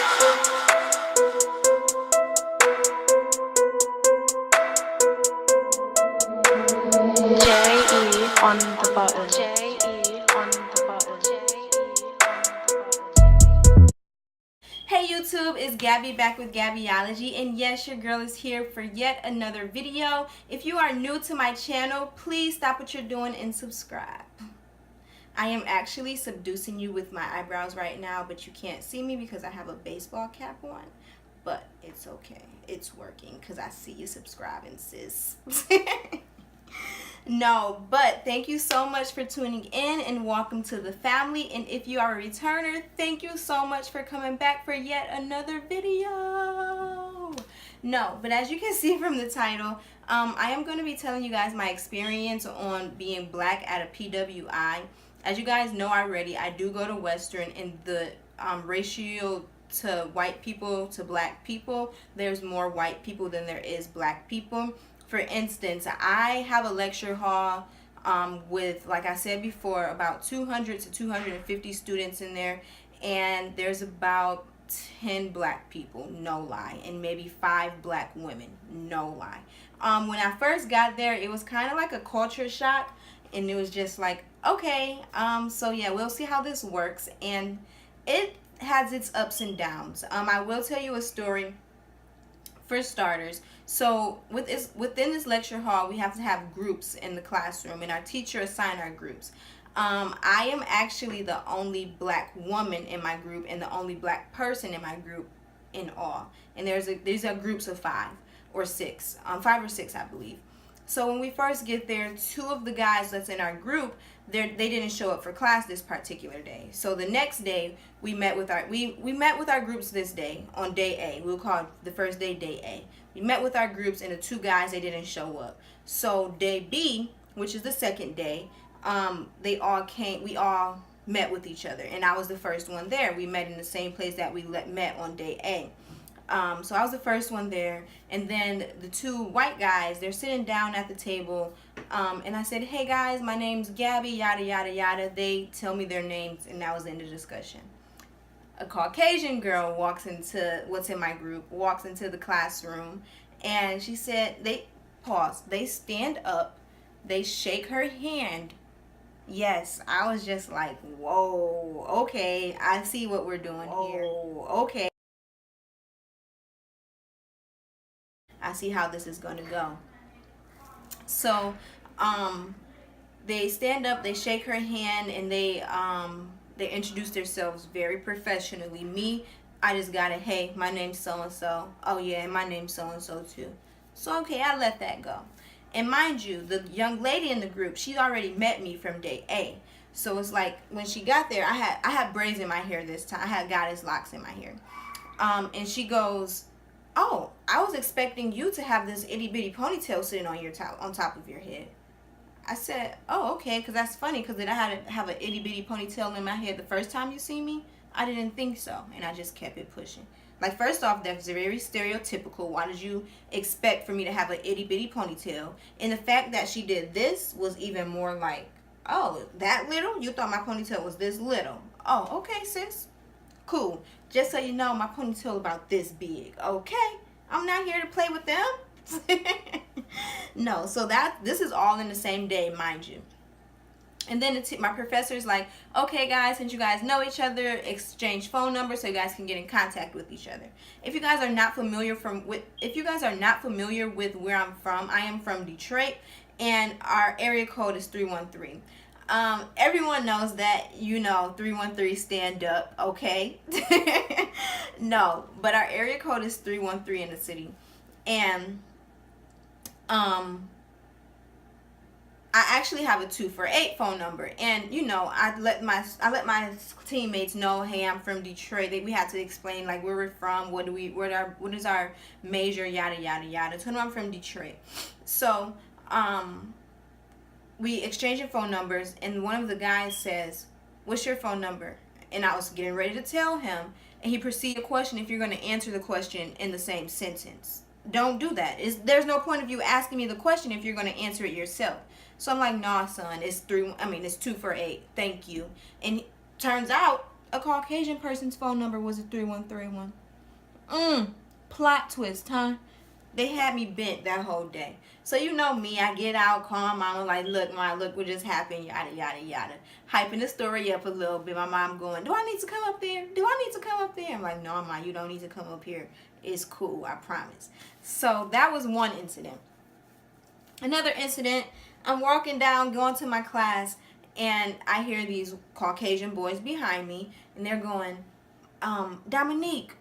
J.E. on the button. J.E. on the button. Hey YouTube, it's Gabby back with Gabbyology, and yes, your girl is here for yet another video. If you are new to my channel, please stop what you're doing and subscribe. I am actually seducing you with my eyebrows right now, but you can't see me because I have a baseball cap on. But it's okay. It's working because I see you subscribing, sis. No, but thank you so much for tuning in and welcome to the family. And if you are a returner, thank you so much for coming back for yet another video. No, but as you can see from the title, I am going to be telling you guys my experience on being black at a PWI. As you guys know already, I do go to Western, and the ratio to white people to black people, there's more white people than there is black people. For instance, I have a lecture hall with, like I said before, about 200 to 250 students in there, and there's about 10 black people, no lie, and maybe 5 black women, no lie. When I first got there, it was kind of like a culture shock, and it was just like, okay, so yeah, we'll see how this works, and it has its ups and downs. I will tell you a story. For starters, so within this lecture hall, we have to have groups in the classroom, and our teacher assign our groups. I am actually the only black woman in my group and the only black person in my group in all. And these are groups of 5 or 6, 5 or 6, I believe. So when we first get there, 2 of the guys that's in our group, they didn't show up for class this particular day. So the next day, we met with our groups this day on day A. We'll call it the first day, day A. We met with our groups, and the 2 guys, they didn't show up. So day B, which is the second day, we all met with each other, and I was the first one there. We met in the same place that we met on day A. So I was the first one there, and then the 2 white guys, they're sitting down at the table, and I said, hey guys, my name's Gabby, yada yada yada. They tell me their names, and that was the end of the discussion. A Caucasian girl walks into the classroom, and she said, they stand up, they shake her hand. Yes, I was just like, whoa, okay, I see what we're doing here. Okay, I see how this is going to go. So, they stand up, they shake her hand, and they introduce themselves very professionally. Me, I just got it, hey, my name's so-and-so. Oh yeah, and my name's so-and-so too. So, okay, I let that go. And mind you, the young lady in the group, she already met me from day A. So it's like, when she got there, I had braids in my hair this time. I had goddess locks in my hair. And she goes, oh, I was expecting you to have this itty-bitty ponytail sitting on top of your head. I said, oh, okay, because that's funny, because did I have an itty-bitty ponytail in my head the first time you see me? I didn't think so, and I just kept it pushing. Like, first off, that's very stereotypical. Why did you expect for me to have an itty-bitty ponytail? And the fact that she did this was even more like, oh, that little? You thought my ponytail was this little? Oh, okay, sis. Cool. Just so you know, my ponytail about this big. Okay, I'm not here to play with them. No, so this is all in the same day, mind you. And then my professor's like, okay guys, since you guys know each other, exchange phone numbers so you guys can get in contact with each other. If you guys are not familiar with where I'm from, I am from Detroit, and our area code is 313. Everyone knows that, 313 stand up, okay? No, but our area code is 313 in the city. And I actually have a 248 phone number, and I let my teammates know, hey, I'm from Detroit. We had to explain like where we're from, what is our major, yada yada yada. So I'm from Detroit. So we exchanging phone numbers, and one of the guys says, what's your phone number? And I was getting ready to tell him, and he proceeded to question if you're going to answer the question in the same sentence. Don't do that. There's no point of you asking me the question if you're going to answer it yourself. So I'm like, nah, son, it's 248. Thank you. And turns out a Caucasian person's phone number was a 3131. Plot twist, huh? They had me bent that whole day. So you know me, I get out, call my mama, like, look, Ma, look what just happened, yada, yada, yada. Hyping the story up a little bit. My mom going, do I need to come up there? Do I need to come up there? I'm like, no, Ma, you don't need to come up here. It's cool, I promise. So that was one incident. Another incident, I'm walking down, going to my class, and I hear these Caucasian boys behind me, and they're going, Dominique.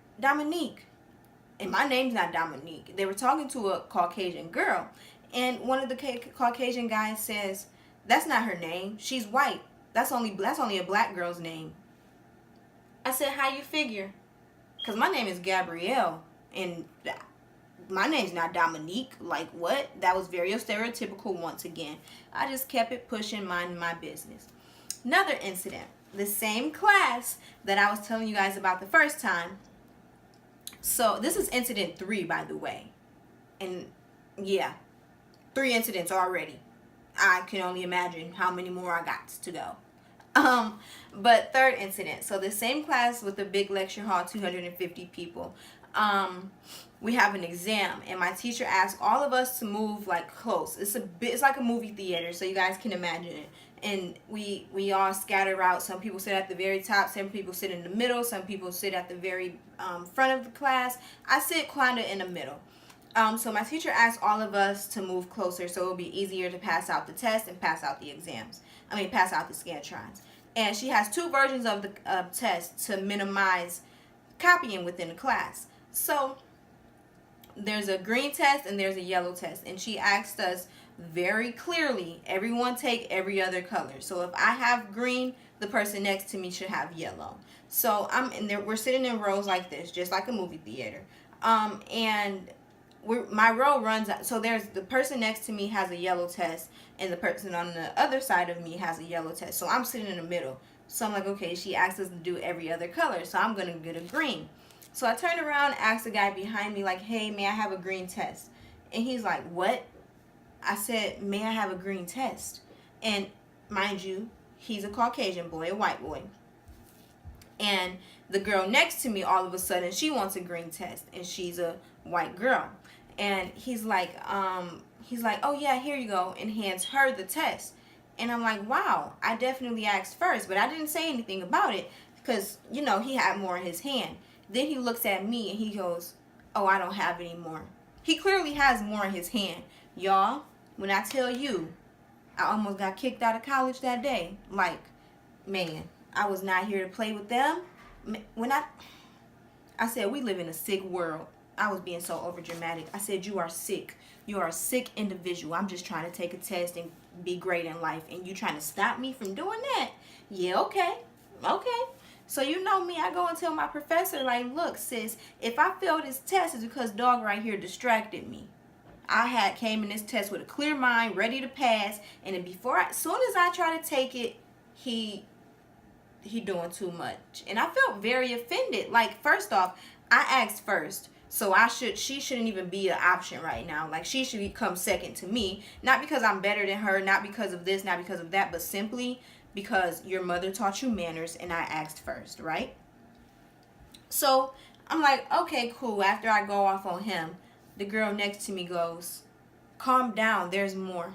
And my name's not Dominique. They were talking to a Caucasian girl. And one of the Caucasian guys says, that's not her name. She's white. That's only a black girl's name. I said, how you figure? Because my name is Gabrielle. And my name's not Dominique. Like, what? That was very stereotypical once again. I just kept it pushing, minding my business. Another incident. The same class that I was telling you guys about the first time. So this is incident 3, by the way. And yeah, 3 incidents already. I can only imagine how many more I got to go. But third incident. So the same class with the big lecture hall, 250 people. We have an exam, and my teacher asked all of us to move like close. It's like a movie theater, so you guys can imagine it. And we all scatter out. Some people sit at the very top, some people sit in the middle, some people sit at the very front of the class. I sit kind of in the middle. So my teacher asked all of us to move closer so it would be easier to pass out the test and pass out the exams. Pass out the scantrons. And she has 2 versions of the test to minimize copying within the class. So there's a green test and there's a yellow test. And she asked us very clearly, everyone take every other color. So if I have green, the person next to me should have yellow. So I'm in there, we're sitting in rows like this, just like a movie theater. And my row runs out. So there's the person next to me has a yellow test, and the person on the other side of me has a yellow test. So I'm sitting in the middle. So I'm like, okay, she asked us to do every other color, so I'm gonna get a green. So I turned around, asked the guy behind me, like, hey, may I have a green test? And he's like, what? I said, may I have a green test? And mind you, he's a Caucasian boy, a white boy. And the girl next to me, all of a sudden, she wants a green test, and she's a white girl. And he's like, oh yeah, here you go, and hands her the test. And I'm like, wow, I definitely asked first, but I didn't say anything about it because, you know, he had more in his hand. Then he looks at me and he goes, oh, I don't have any more. He clearly has more in his hand. Y'all, when I tell you, I almost got kicked out of college that day. Like, man, I was not here to play with them. When I said, we live in a sick world. I was being so overdramatic. I said, you are sick. You are a sick individual. I'm just trying to take a test and be great in life. And you trying to stop me from doing that? Yeah, okay. Okay. So you know me, I go and tell my professor, like, look, sis, if I failed this test, it's because dog right here distracted me. I came in this test with a clear mind, ready to pass. And then soon as I try to take it, he doing too much. And I felt very offended. Like, first off, I asked first. So she shouldn't even be an option right now. Like, she should come second to me. Not because I'm better than her, not because of this, not because of that, but simply because your mother taught you manners and I asked first, right? So I'm like, okay, cool. After I go off on him, the girl next to me goes, calm down, there's more.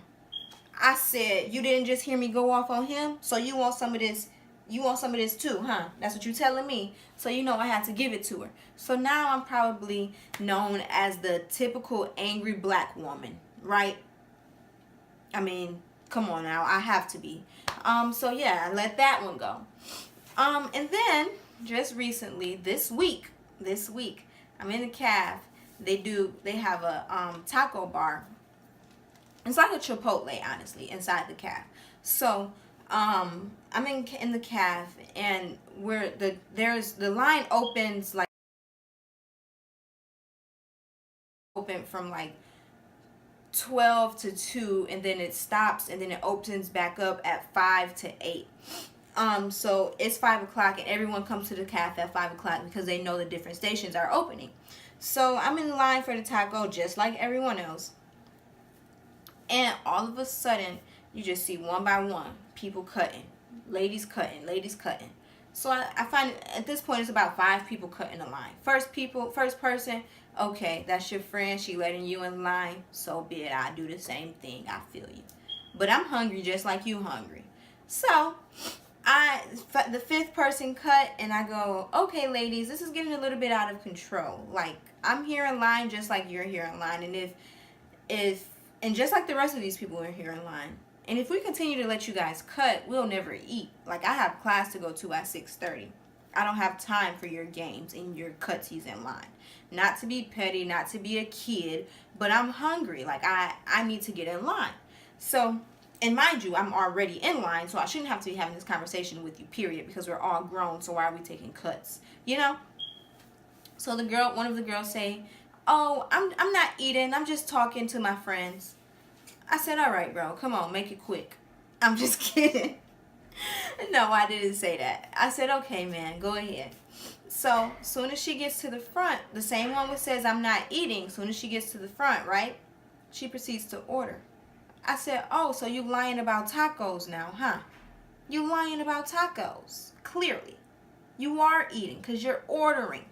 I said, you didn't just hear me go off on him? So you want some of this? You want some of this too, huh? That's what you telling me. So you know I had to give it to her. So now I'm probably known as the typical angry black woman, right? I mean, come on now, I have to be. So yeah, I let that one go. And then just recently, this week, I'm in the caf. They have a taco bar. It's like a Chipotle, honestly, inside the caf. So I'm in the caf, and the line opens like open from like 12 to 2, and then it stops, and then it opens back up at 5 to 8. So it's 5 o'clock, and everyone comes to the cafe at 5 o'clock because they know the different stations are opening. So I'm in line for the taco just like everyone else, and all of a sudden you just see one by one people cutting, ladies cutting. So I find at this point it's about 5 people cutting the line. First person, okay, that's your friend. She letting you in line. So be it. I do the same thing. I feel you. But I'm hungry just like you hungry. So the 5th person cut, and I go, okay, ladies, this is getting a little bit out of control. Like, I'm here in line just like you're here in line, and and just like the rest of these people are here in line. And if we continue to let you guys cut, we'll never eat. Like, I have class to go to at 6:30. I don't have time for your games and your cutsies in line. Not to be petty, not to be a kid, but I'm hungry. Like, I need to get in line. So, and mind you, I'm already in line, so I shouldn't have to be having this conversation with you, period, because we're all grown, so why are we taking cuts? You know? So one of the girls say, oh, I'm not eating, I'm just talking to my friends. I said, all right, bro, come on, make it quick. I'm just kidding. No, I didn't say that. I said, okay, man, go ahead. So, soon as she gets to the front, the same one that says I'm not eating, soon as she gets to the front, right, she proceeds to order. I said, oh, so you lying about tacos now, huh? You lying about tacos, clearly. You are eating because you're ordering.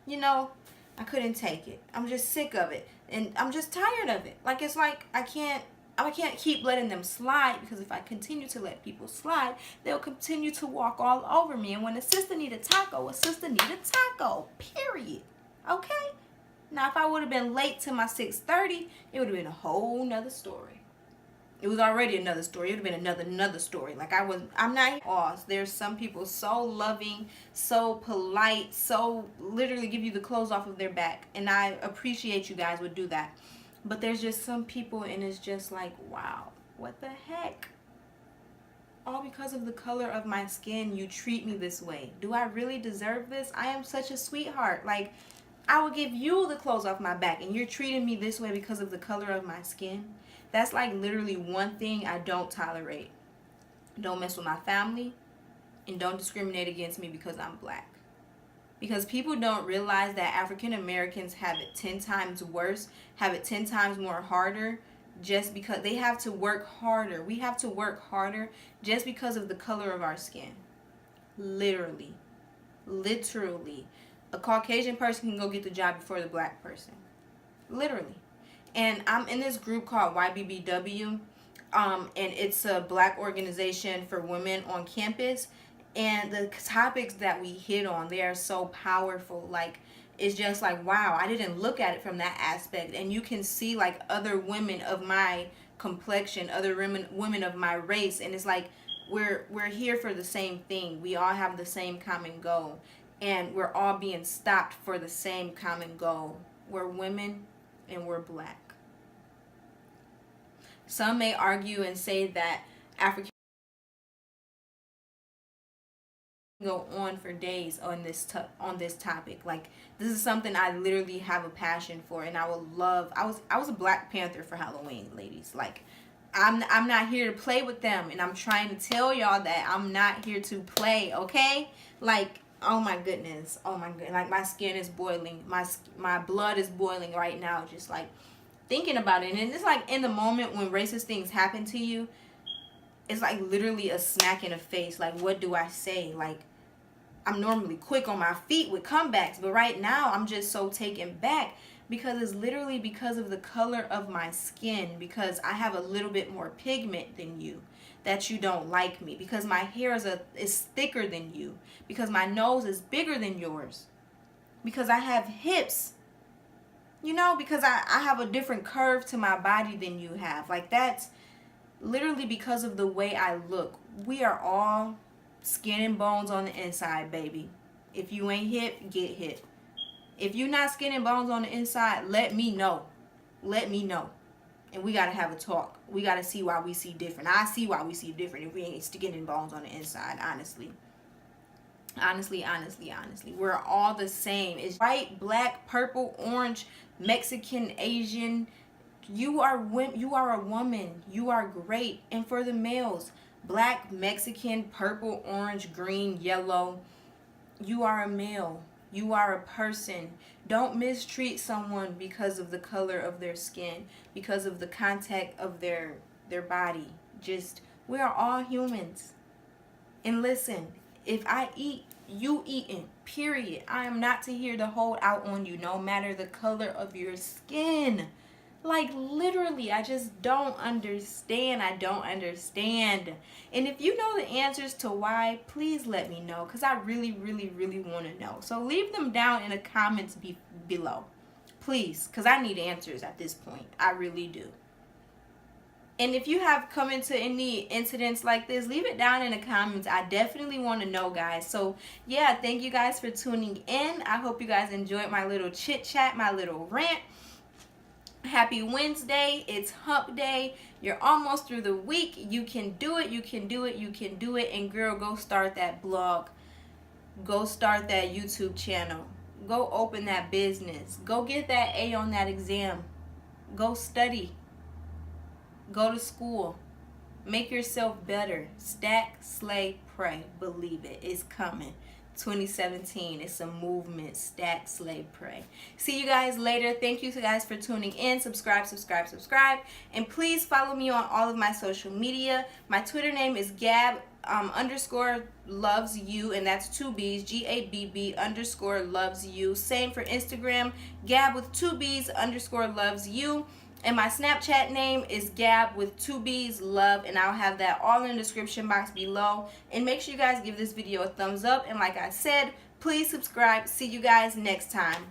You know, I couldn't take it. I'm just sick of it. And I'm just tired of it. Like, it's like I can't keep letting them slide, because if I continue to let people slide, they'll continue to walk all over me. And when a sister need a taco, period. Okay? Now, if I would have been late to my 6:30, it would have been a whole nother story. It was already another story. It would have been another story. Like, I'm not off. There's some people so loving, so polite, so literally give you the clothes off of their back. And I appreciate you guys would do that. But there's just some people, and it's just like, wow, what the heck? All because of the color of my skin, you treat me this way. Do I really deserve this? I am such a sweetheart. Like, I will give you the clothes off my back, and you're treating me this way because of the color of my skin. That's like literally one thing I don't tolerate. Don't mess with my family, and don't discriminate against me because I'm black. Because people don't realize that African Americans have it 10 times worse, have it 10 times more harder, just because they have to work harder. We have to work harder just because of the color of our skin. Literally. A Caucasian person can go get the job before the black person. Literally. And I'm in this group called YBBW, and it's a black organization for women on campus. And the topics that we hit on, they are so powerful. Like, it's just like, wow, I didn't look at it from that aspect. And you can see, like, other women of my complexion, other women of my race, and it's like we're here for the same thing. We all have the same common goal, and we're all being stopped for the same common goal. We're women, and we're black. Some may argue and say that African go on for days on this topic. Like, this is something I literally have a passion for, and I would love. I was a Black Panther for Halloween, ladies. Like, I'm not here to play with them, and I'm trying to tell y'all that I'm not here to play. Okay, like, oh my goodness, like, my skin is boiling, my blood is boiling right now, just like thinking about it. And it's like, in the moment when racist things happen to you, it's like literally a smack in the face. Like, what do I say? Like, I'm normally quick on my feet with comebacks, but right now I'm just so taken back, because it's literally because of the color of my skin, because I have a little bit more pigment than you, that you don't like me, because my hair is thicker than you, because my nose is bigger than yours, because I have hips, you know, because I have a different curve to my body than you have. Like, that's literally because of the way I look. We are all skin and bones on the inside, baby. If you ain't hip, get hip. If you're not skin and bones on the inside, let me know. Let me know. And we got to have a talk. We got to see why we see different. I see why we see different if we ain't skin and bones on the inside, honestly. Honestly. We're all the same. It's white, black, purple, orange, Mexican, Asian. You are a woman. You are great. And for the males, black, Mexican, purple, orange, green, yellow, you are a male. You are a person. Don't mistreat someone because of the color of their skin, because of the contact of their body. Just, we are all humans. And listen, If I eat, you eating, period. I am not to here to hold out on you, no matter the color of your skin. Like, literally, I just don't understand. I don't understand. And if you know the answers to why, please let me know, because I really, really, really want to know. So leave them down in the comments below, please, because I need answers at this point. I really do. And if you have come into any incidents like this, leave it down in the comments. I definitely want to know, guys. So, yeah, thank you guys for tuning in. I hope you guys enjoyed my little chit chat, my little rant. Happy Wednesday. It's hump day. You're almost through the week. You can do it. You can do it. You can do it. And girl, go start that blog. Go start that YouTube channel. Go open that business. Go get that A on that exam. Go study. Go to school. Make yourself better. Stack, slay, pray. Believe it. It's coming. 2017. It's a movement. Stack, slay, pray. See you guys later. Thank you guys for tuning in. Subscribe. And please follow me on all of my social media. My Twitter name is Gab _ loves you, and that's 2 B's, GABB _ loves you. Same for Instagram, Gab with 2 B's _ loves you. And my Snapchat name is Gab with 2 B's love, and I'll have that all in the description box below. And make sure you guys give this video a thumbs up, and like I said, please subscribe. See you guys next time.